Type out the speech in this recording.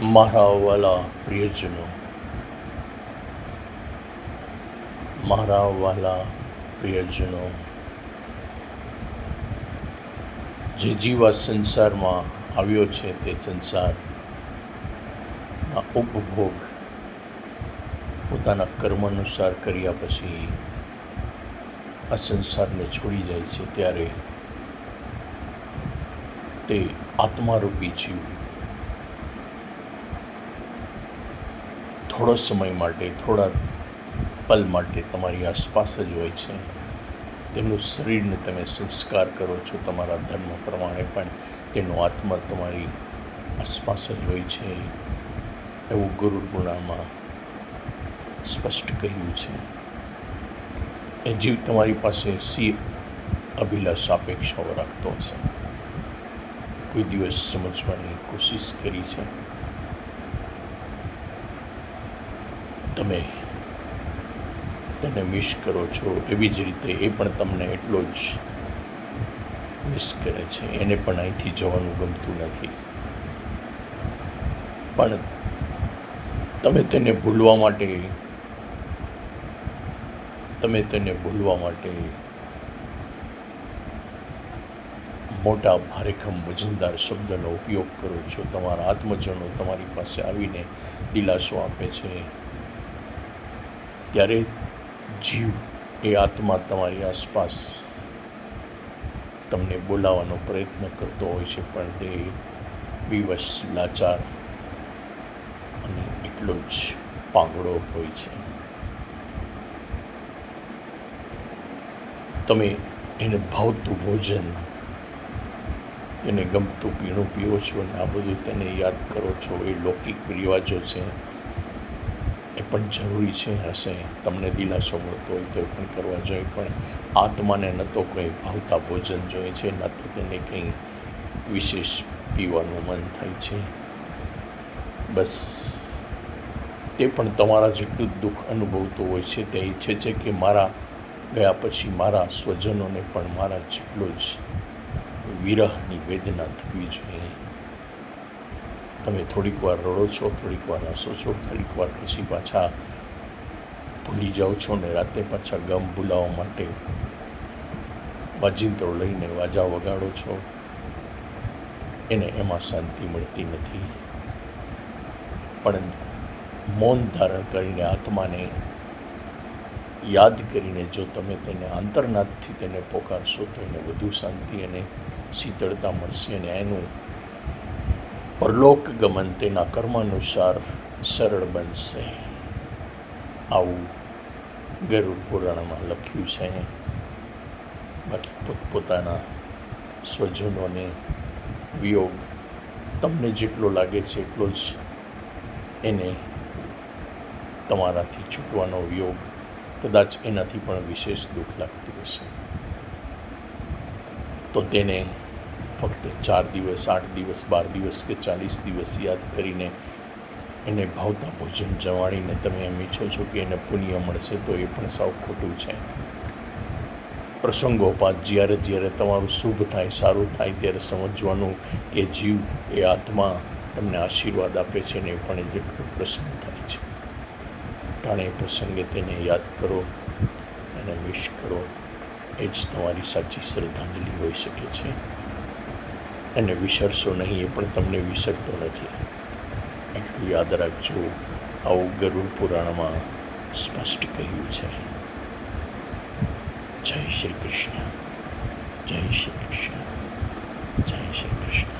મારા વાલા પ્રિયજનો, મારા વાલા પ્રિયજનો, જે જીવા સંસારમાં આવ્યો છે તે સંસારના ઉપભોગ પોતાના કર્મ અનુસાર કર્યા પછી આ સંસારને છોડી જાય છે ત્યારે તે આત્મારૂપી જીવ થોડો સમય માટે, થોડા પલ માટે તમારી આસપાસ જ હોય છે. તેનું શરીરને તમે સંસ્કાર કરો છો તમારા ધર્મ પ્રમાણે, પણ તેનો આત્મા તમારી આસપાસ જ હોય છે એવું ગુરુ પુરાણમાં સ્પષ્ટ કહ્યું છે. એ જીવ તમારી પાસે સી અભિલાષા અપેક્ષાઓ રાખતો હશે. કોઈ દિવસ સમજવાની કોશિશ કરી છે? તમે તેને મિસ કરો છો, એવી જ રીતે એ પણ તમને એટલો જ મિસ કરે છે. એને પણ અહીંથી જવાનું ગમતું નથી, પણ તમે તેને ભૂલવા માટે મોટા ભારેખમ વજનદાર શબ્દનો ઉપયોગ કરો છો. તમારા આત્મજનો તમારી પાસે આવીને દિલાસો આપે છે ત્યારે જીવ એ આત્મા તમારી આસપાસ તમને બોલાવવાનો પ્રયત્ન કરતો હોય છે, પણ તે વિવશ, લાચાર અને એટલો જ પાંગડો હોય છે. તમે એને ભાવતું ભોજન, એને ગમતું પીણું પીવો છો અને આ બધું તેને યાદ કરો છો. એ લૌકિક રિવાજો છે, એ પણ જરૂરી છે, હશે. તમને દિલાસો મળતો હોય તો એ પણ કરવા જોઈએ, પણ આત્માને ન તો કંઈ ભાવતા ભોજન જોઈએ છે, ન તો તેને કંઈ વિશેષ પીવાનું મન થાય છે. બસ તે પણ તમારા જેટલું જ દુઃખ અનુભવતો હોય છે. તે ઈચ્છે છે કે મારા ગયા પછી મારા સ્વજનોને પણ મારા જેટલો જ વિરહની વેદના થવી જોઈએ. તમે થોડીક વાર રડો છો, થોડીક વાર હસો છો, થોડીક વાર પછી પાછા ભૂલી જાઓ છો ને રાતે પાછા ગમ ભૂલાવવા માટે વાજિંત્રો લઈને વાજા વગાડો છો. એને એમાં શાંતિ મળતી નથી. પણ મૌન ધારણ કરીને, આત્માને યાદ કરીને જો તમે તેને આંતરનાદથી તેને પોકારશો તો એને વધુ શાંતિ અને શીતળતા મળશે અને એનું પરલોક ગમન તેના કર્માનુસાર સરળ બનશે. આવું ગરુડ પુરાણમાં લખ્યું છે. બાકી પોતપોતાના સ્વજનોને વિયોગ તમને જેટલો લાગે છે એટલો જ એને તમારાથી છૂટવાનો વિયોગ કદાચ એનાથી પણ વિશેષ દુઃખ લાગતું હશે. તો તેને ફક્ત 4 દિવસ, 8 દિવસ, 12 દિવસ કે 40 દિવસ યાદ કરીને એને ભાવતા ભોજન જમાડીને તમે એમ ઈચ્છો છો કે એને પુણ્ય મળશે, તો એ પણ સાવ ખોટું છે. પ્રસંગોપાત જ્યારે તમારું શુભ થાય, સારું થાય ત્યારે સમજવાનું કે જીવ એ આત્મા તમને આશીર્વાદ આપે છે ને એ પણ જેટલું પ્રસન્ન થાય છે. ટાણે પ્રસંગે તેને યાદ કરો, એને વિશ કરો. એ જ તમારી સાચી શ્રદ્ધાંજલિ હોઈ શકે છે. એને વિસરશો નહીં, એ પણ તમને વિસરતો નથી. એટલું યાદ રાખજો. આવું ગરુડ પુરાણમાં સ્પષ્ટ કહ્યું છે. જય શ્રી કૃષ્ણ, જય શ્રી કૃષ્ણ, જય શ્રી કૃષ્ણ.